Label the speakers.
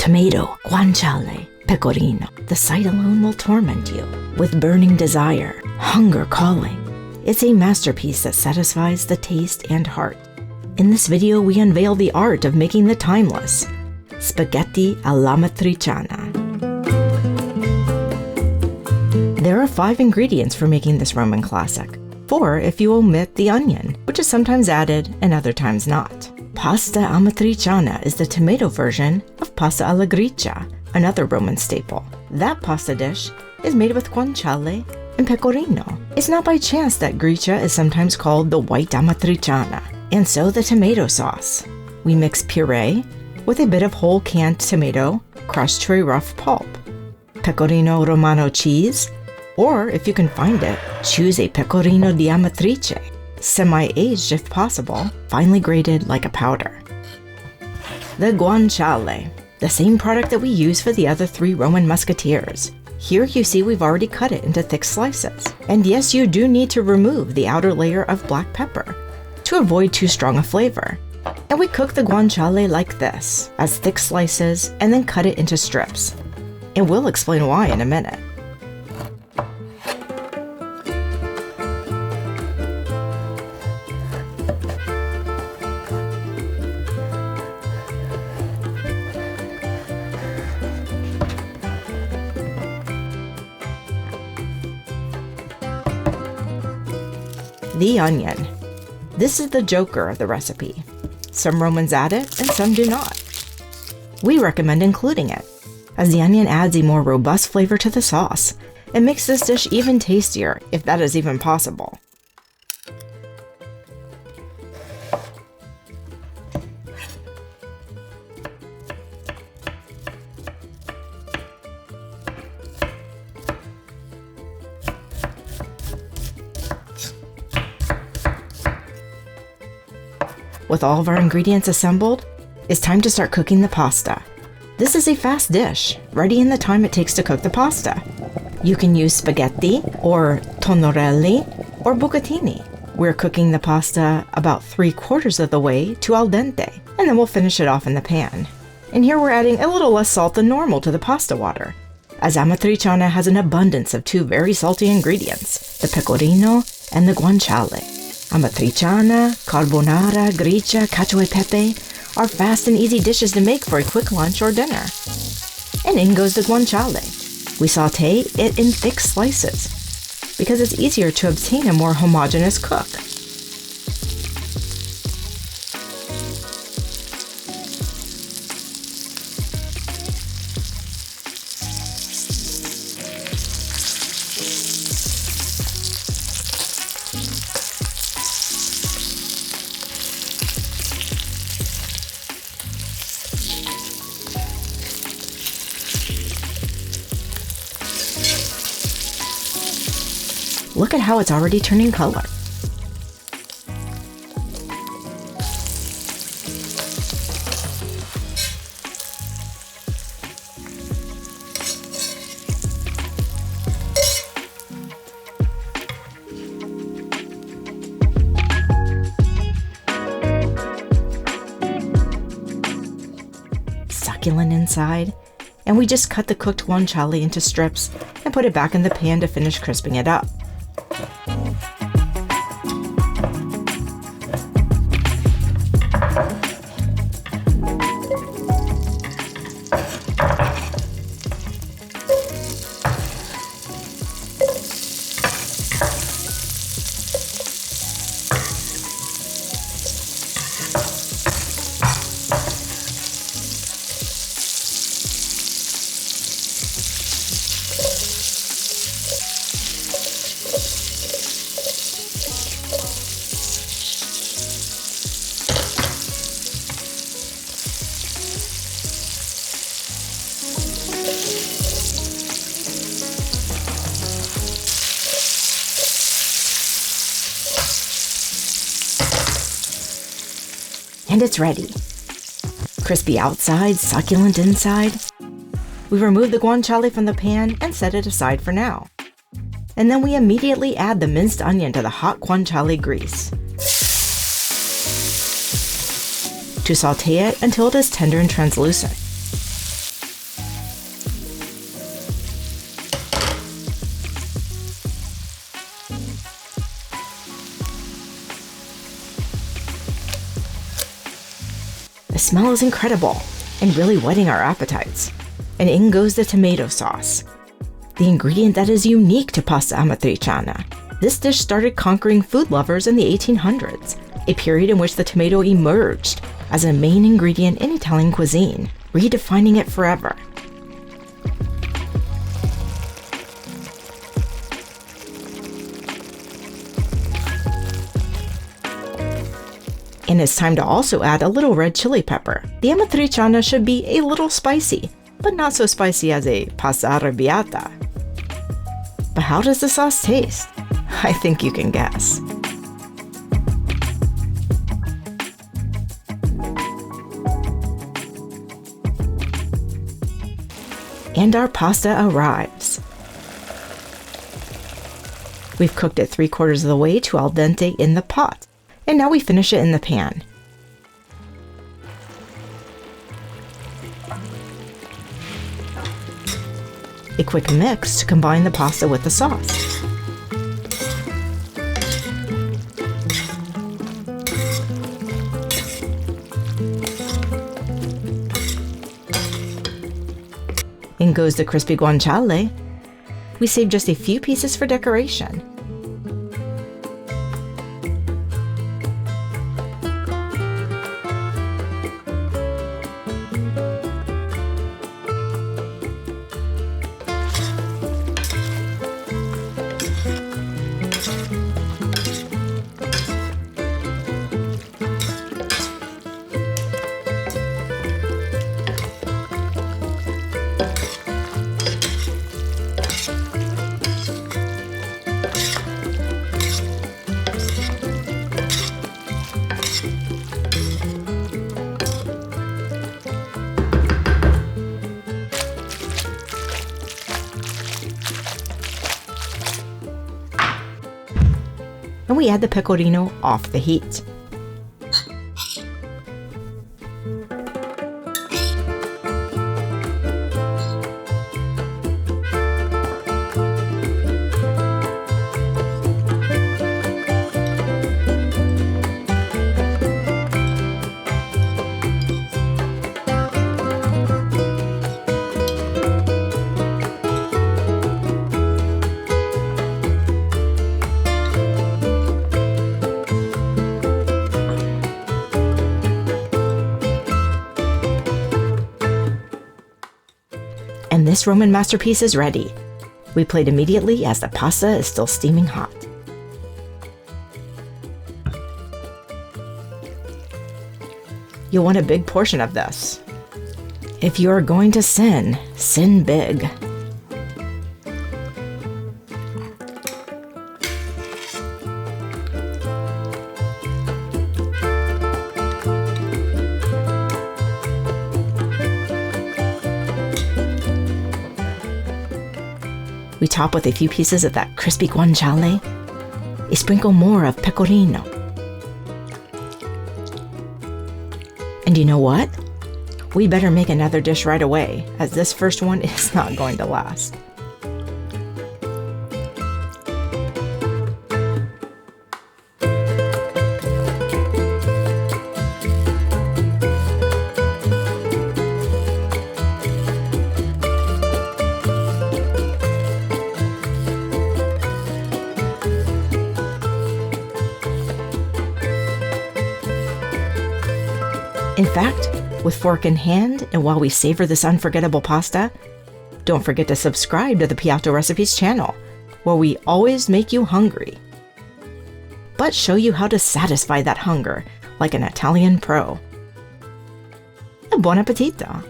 Speaker 1: Tomato, guanciale, pecorino. The sight alone will torment you. With burning desire, hunger calling. It's a masterpiece that satisfies the taste and heart. In this video, we unveil the art of making the timeless spaghetti all'amatriciana. There are 5 ingredients for making this Roman classic. 4 if you omit the onion, which is sometimes added and other times not. Pasta Amatriciana is the tomato version of pasta alla gricia, another Roman staple. That pasta dish is made with guanciale and pecorino. It's not by chance that gricia is sometimes called the white Amatriciana, and so the tomato sauce. We mix puree with a bit of whole canned tomato crushed to a rough pulp, pecorino romano cheese, or if you can find it, choose a pecorino di Amatrice, semi-aged if possible, finely grated like a powder. The guanciale, the same product that we use for the other 3 Roman musketeers. Here you see we've already cut it into thick slices. And yes, you do need to remove the outer layer of black pepper to avoid too strong a flavor. And we cook the guanciale like this, as thick slices, and then cut it into strips. And we'll explain why in a minute. The onion. This is the joker of the recipe. Some Romans add it and some do not. We recommend including it, as the onion adds a more robust flavor to the sauce and makes this dish even tastier, if that is even possible. With all of our ingredients assembled, it's time to start cooking the pasta. This is a fast dish, ready in the time it takes to cook the pasta. You can use spaghetti, or tonorelli, or bucatini. We're cooking the pasta about 3/4 of the way to al dente, and then we'll finish it off in the pan. And here we're adding a little less salt than normal to the pasta water, as Amatriciana has an abundance of 2 very salty ingredients, the pecorino and the guanciale. Amatriciana, carbonara, gricia, cacio e pepe are fast and easy dishes to make for a quick lunch or dinner. And in goes the guanciale. We saute it in thick slices because it's easier to obtain a more homogeneous cook. Look at how it's already turning color. Succulent inside, and we just cut the cooked guanciale into strips and put it back in the pan to finish crisping it up. And it's ready. Crispy outside, succulent inside. We remove the guanciale from the pan and set it aside for now. And then we immediately add the minced onion to the hot guanciale grease to saute it until it is tender and translucent. smell is incredible and really whetting our appetites. And in goes the tomato sauce, the ingredient that is unique to Pasta Amatriciana. This dish started conquering food lovers in the 1800s, a period in which the tomato emerged as a main ingredient in Italian cuisine, redefining it forever. And it's time to also add a little red chili pepper. The Amatriciana should be a little spicy, but not so spicy as a pasta arrabbiata. But how does the sauce taste? I think you can guess. And our pasta arrives. We've cooked it 3/4 of the way to al dente in the pot, and now we finish it in the pan. A quick mix to combine the pasta with the sauce. In goes the crispy guanciale. We saved just a few pieces for decoration. And we add the pecorino off the heat. And this Roman masterpiece is ready. We plate immediately as the pasta is still steaming hot. You'll want a big portion of this. If you're going to sin, sin big. We top with a few pieces of that crispy guanciale, a sprinkle more of pecorino. And you know what? We better make another dish right away, as this first one is not going to last. In fact, with fork in hand, and while we savor this unforgettable pasta, don't forget to subscribe to the Piatto Recipes channel, where we always make you hungry, but show you how to satisfy that hunger like an Italian pro. E buon appetito!